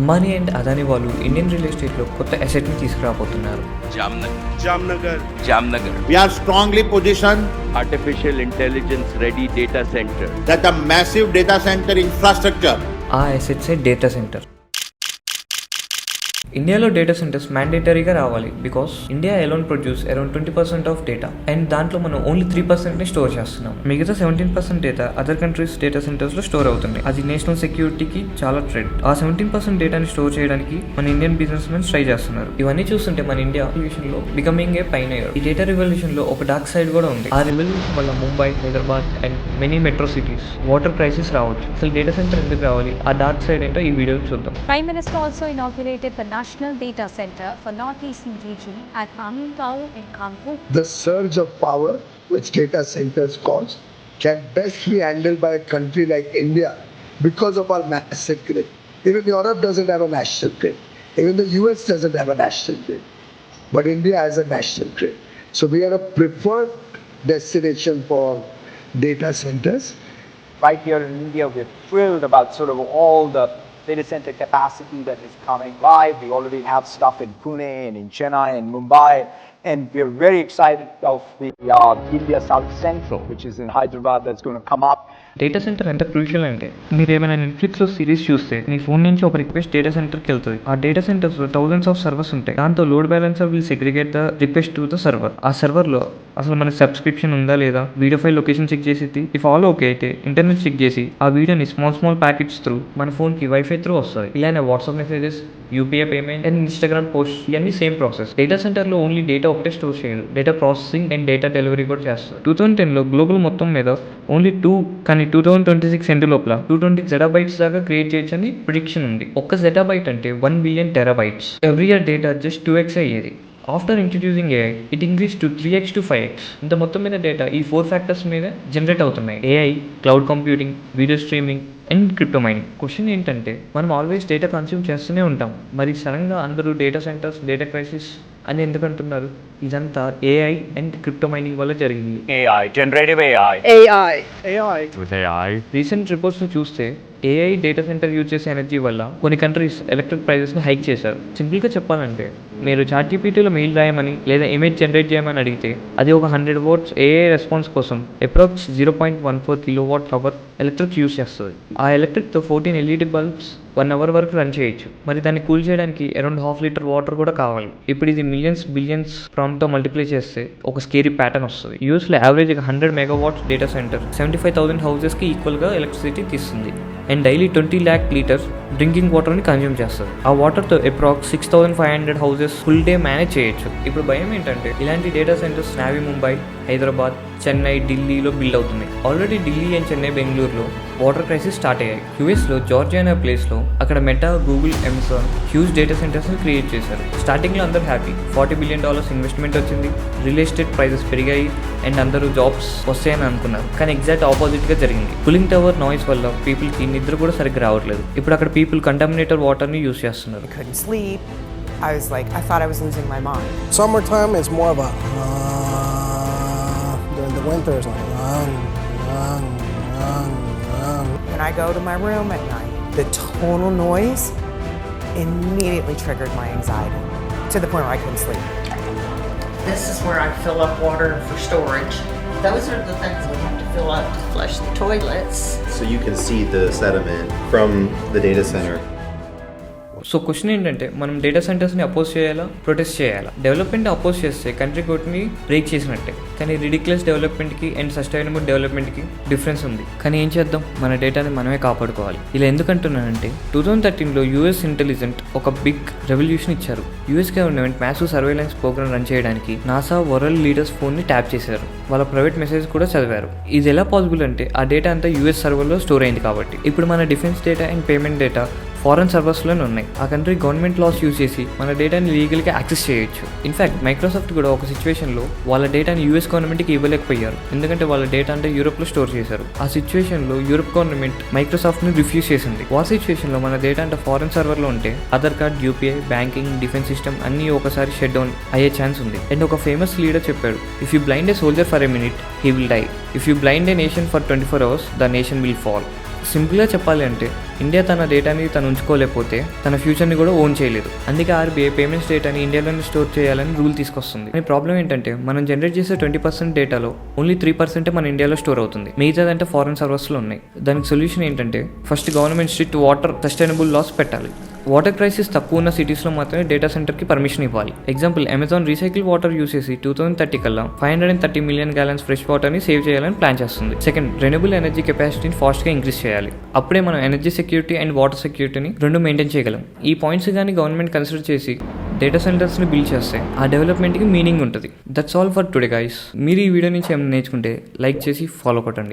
Ambani and Adani వాళ్ళు Indian real ఎస్టేట్లో కొత్త అసెట్ని తీసుకురాబోతున్నారు. Jamnagar. We are strongly positioned Artificial intelligence ready data center. that a massive data center infrastructure ఆ అసెట్సే data center. ఇండియాలో data centers మ్యాండేటరీగా రావాలి because India alone produce around 20% of data and దాంట్లో మనం ఓన్లీ 3%ని స్టోర్ చేస్తున్నాం. మిగతా 17% డేటా అదర్ కంట్రీస్ డేటా సెంటర్స్లో స్టోర్ అవుతుంది. అది నేషనల్ సెక్యూరిటీకి చాలా థ్రెట్. ఆ 17% డేటాని స్టోర్ చేయడానికి మన ఇండియన్ బిజినెస్ మెన్స్ ట్రై చేస్తున్నారు. ఇవన్నీ చూస్తుంటే మన ఇండియా రివల్యూషన్లో బికమింగ్ ఏ పైనయర్. ఈ డేటా రివల్యూషన్లో ఒక డార్క్ సైడ్ కూడా ఉంది. ఆ రివల్యూషన్ వల్ల Mumbai, Hyderabad and many metro cities water crisis రావచ్చు. అసలు డేటా సెంటర్ ఎందుకు రావాలి, ఆ డార్క్ సైడ్ ఏంటో ఈ వీడియోలో చూద్దాం. Prime Minister also inaugurated the National Data Center for Northeastern region at Amintau in Kanpur. The surge of power which data centers cause can best be handled by a country like India because of our massive grid. Even Europe doesn't have a national grid. Even the US doesn't have a national grid. But India has a national grid. So we are a preferred destination for data centers. Right here in India, we're thrilled about sort of all the data center capacity that is coming live. We already have stuff in Pune and in Chennai and Mumbai. And we're very excited of the India South Central, which is in Hyderabad, that's going to come up. Data centre ఎంత crucial అంటే మీరు ఏమైనా నెట్ఫ్లిక్స్లో series చూస్తే మీ phone నుంచి ఒక request data సెంటర్కి వెళ్తుంది. ఆ డేటా సెంటర్స్లో థౌసండ్స్ ఆఫ్ సర్వర్స్ ఉంటాయి. దాంతో load balancer will segregate the request to the server. ఆ సర్వర్లో అసలు మన సబ్స్క్రిప్షన్ ఉందా లేదా, వీడియో ఫైల్ లొకేషన్ చెక్ చేసి ఇఫ్ ఆల్ ఓకే అయితే ఇంటర్నెట్ చెక్ చేసి ఆ వీడియోని స్మాల్ ప్యాకెట్స్ త్రూ మన ఫోన్కి వైఫై త్రూ వస్తుంది. ఇలానే WhatsApp messages, UPI payment and Instagram post ఇవన్నీ సేమ్ ప్రాసెస్. డేటా సెంటర్లో ఓన్లీ డేటా ఒకటే స్టోర్ చేయదు, data processing and data delivery కూడా చేస్తారు. 2010లో గ్లోబల్ మొత్తం మీద ఓన్లీ 2 కానీ 2026 ఎండ్ లోపల 220 ZB దాకా క్రియేట్ చేయొచ్చని ప్రిడిక్షన్ ఉంది. ఒక్క ZB అంటే 1 billion TB. Every year data just 2x అయ్యేది. After introducing AI it increase to 3x to 5x. ఇంత మొత్తం మీద డేటా ఈ 4 ఫ్యాక్టర్స్ మీద జనరేట్ అవుతున్నాయి: AI, cloud computing, video streaming and crypto mining. Question ఏంటంటే మనం ఆల్వేస్ డేటా కన్స్యూమ్ చేస్తూనే ఉంటాం, మరి సడన్గా అందరూ డేటా సెంటర్స్, డేటా క్రైసిస్ అని ఎందుకు అంటున్నారు? ఇదంతా AI అండ్ క్రిప్టో మైనింగ్ వల్ల జరిగింది. AI, generative AI. With AI. Recent రిపోర్ట్స్ని చూస్తే AI డేటా సెంటర్ యూజ్ చేసే ఎనర్జీ వల్ల కొన్ని కంట్రీస్ ఎలక్ట్రిక్ ప్రైజెస్ని హైక్ చేశారు. సింపుల్గా చెప్పాలంటే మీరు ChatGPTలో మెయిల్ రాయమని లేదా ఇమేజ్ జనరేట్ చేయమని అడిగితే అది ఒక 100 watts AI రెస్పాన్స్ కోసం అప్రాక్స్ 0.14 kWh ఎలక్ట్రిక్ యూజ్ చేస్తుంది. ఆ ఎలక్ట్రిక్తో 14 LED బల్బ్స్ 1 hour వరకు రన్ చేయొచ్చు. మరి దాన్ని కూల్ చేయడానికి అరౌండ్ 1/2 liter వాటర్ కూడా కావాలి. ఇప్పుడు ఇది మిలియన్స్ బిలియన్స్ ప్రాంప్ట్తో మల్టిప్లై చేస్తే ఒక స్కేరీ ప్యాటర్న్ వస్తుంది. యూఎస్లో యావరేజ్గా 100 MW డేటా సెంటర్ 75,000 హౌసెస్కి ఈక్వల్గా ఎలక్ట్రిసిటీ తీస్తుంది and daily 20 lakh liters drinking వాటర్ని కన్జ్యూమ్ చేస్తుంది. ఆ వాటర్తో approx 6,500 houses full day manage చేయొచ్చు. ఇప్పుడు భయం ఏంటంటే ఇలాంటి data centres navy Mumbai, Hyderabad, Chennai, ఢిల్లీలో బిల్డ్ అవుతున్నాయి. ఆల్రెడీ ఢిల్లీ అండ్ చెన్నై, బెంగళూరులో వాటర్ క్రైసిస్ స్టార్ట్ అయ్యాయి. యూఎస్లో జార్జియా అనే ప్లేస్లో అక్కడ Meta, Google, Amazon huge data సెంటర్స్ని క్రియేట్ చేశారు. స్టార్టింగ్లో అందరూ హ్యాపీ, $40 billion ఇన్వెస్ట్మెంట్ వచ్చింది, రియల్ ఎస్టేట్ ప్రైజెస్ పెరిగాయి అండ్ అందరూ జాబ్స్ వస్తాయని అనుకున్నారు. కానీ ఎగ్జాక్ట్ ఆపోజిట్గా జరిగింది. కూలింగ్ టవర్ నాయిస్ వల్ల పీపుల్కి నిద్ర కూడా సరిగ్గా రావట్లేదు. ఇప్పుడు అక్కడ పీపుల్ కంటామినేటెడ్ వాటర్ని యూజ్ చేస్తున్నారు. Couldn't sleep. I thought I was losing my mind. Summertime is more of a during the winter it's like When I go to my room at night, the tonal noise immediately triggered my anxiety to the point where I couldn't sleep. This is where I fill up water for storage. Those are the things we have to fill up to flush the toilets. So you can see the sediment from the data center. So question ఏంటంటే మనం data సెంటర్స్ని oppose చేయాలా, protest చేయాలా? Development oppose చేస్తే country కోర్ట్ని break చేసినట్టే. కానీ ridiculous డెవలప్మెంట్కి and sustainable డెవలప్మెంట్కి difference ఉంది. కానీ ఏం చేద్దాం, మన డేటాని మనమే కాపాడుకోవాలి. ఇలా ఎందుకంటున్నానంటే 2013లో యూఎస్ ఇంటెలిజెంట్ ఒక బిగ్ రెవల్యూషన్ ఇచ్చారు. US government massive surveillance program run చేయడానికి నాసా వరల్డ్ లీడర్స్ ఫోన్ని ట్యాప్ చేశారు. వాళ్ళ ప్రైవేట్ మెసేజ్ కూడా చదివారు. ఇది ఎలా పాసిబుల్ అంటే ఆ డేటా అంతా యూఎస్ సర్వర్లో స్టోర్ అయింది కాబట్టి. ఇప్పుడు మన defence data and payment data foreign సర్వర్స్లోనే ఉన్నాయి. ఆ కంట్రీ గవర్నమెంట్ లాస్ యూజ్ చేసి మన డేటాని లీగల్గా యాక్సెస్ చేయొచ్చు. ఇన్ఫ్యాక్ట్ మైక్రోసాఫ్ట్ కూడా ఒక సిచ్యువేషన్లో వాళ్ళ డేటాని యూఎస్ గవర్నమెంట్కి ఇవ్వలేకపోయారు, ఎందుకంటే వాళ్ళ డేటా అంటే యూరోప్లో స్టోర్ చేశారు. ఆ సిచ్యువేషన్లో యూరోప్ గవర్నమెంట్ మైక్రోసాఫ్ట్ని రిఫ్యూజ్ చేసింది. ఆ సిచ్యువేషన్లో మన డేటా అంటే ఫారెన్ సర్వర్లో ఉంటే Aadhaar card, UPI, banking, defence system అన్నీ ఒకసారి షట్ డౌన్ అయ్యే ఛాన్స్ ఉంది. అండ్ ఒక ఫేమస్ లీడర్ చెప్పాడు, if you blind a soldier for a minute he will die, if you blind a nation for 24 hours the nation will fall. సింపుల్గా చెప్పాలి అంటే India తన డేటాని తను ఉంచుకోలేకపోతే తన ఫ్యూచర్ని కూడా ఓన్ చేయలేదు. అందుకే ఆర్బీఐ పేమెంట్స్ డేటాని ఇండియాలోనే స్టోర్ చేయాలని రూల్ తీసుకొస్తుంది. కానీ ప్రాబ్లం ఏంటంటే మనం జనరేట్ చేసే 20% డేటాలో ఓన్లీ 3% మన ఇండియాలో స్టోర్ అవుతుంది. మిగతాదంటే ఫారెన్ సర్వర్స్లో ఉన్నాయి. దానికి సొల్యూషన్ ఏంటంటే first government strict water sustainable laws పెట్టాలి. వాటర్ క్రైసిస్ తక్కువ ఉన్న సిటీస్లో మాత్రమే డేటా సెంటర్కి పర్మిషన్ ఇవ్వాలి. Example, Amazon recycle water use చేసి 2030 కల్లా 530 మిలియన్ గ్యాలన్స్ ఫ్రెష్ వాటర్ని సేవ్ చేయాలని ప్లాన్ చేస్తుంది. సెకండ్, రెన్యూబుల్ ఎనర్జీ కెపాసిటీని ఫాస్ట్గా ఇంక్రీజ్ చేయాలి. అప్పుడే మనం ఎనర్జీ సెక్యూరిటీ అండ్ వాటర్ సెక్యూరిటీని రెండు మెయింటైన్ చేయగలం. ఈ పాయింట్స్ కానీ గవర్నమెంట్ కన్సిడర్ చేసి డేటా సెంటర్స్ని బిల్డ్ చేస్తే ఆ డెవలప్మెంట్కి మీనింగ్ ఉంటుంది. That's all for today guys. మీరు ఈ వీడియో నుంచి ఏమైనా నేర్చుకుంటే లైక్ చేసి ఫాలో కొట్టండి.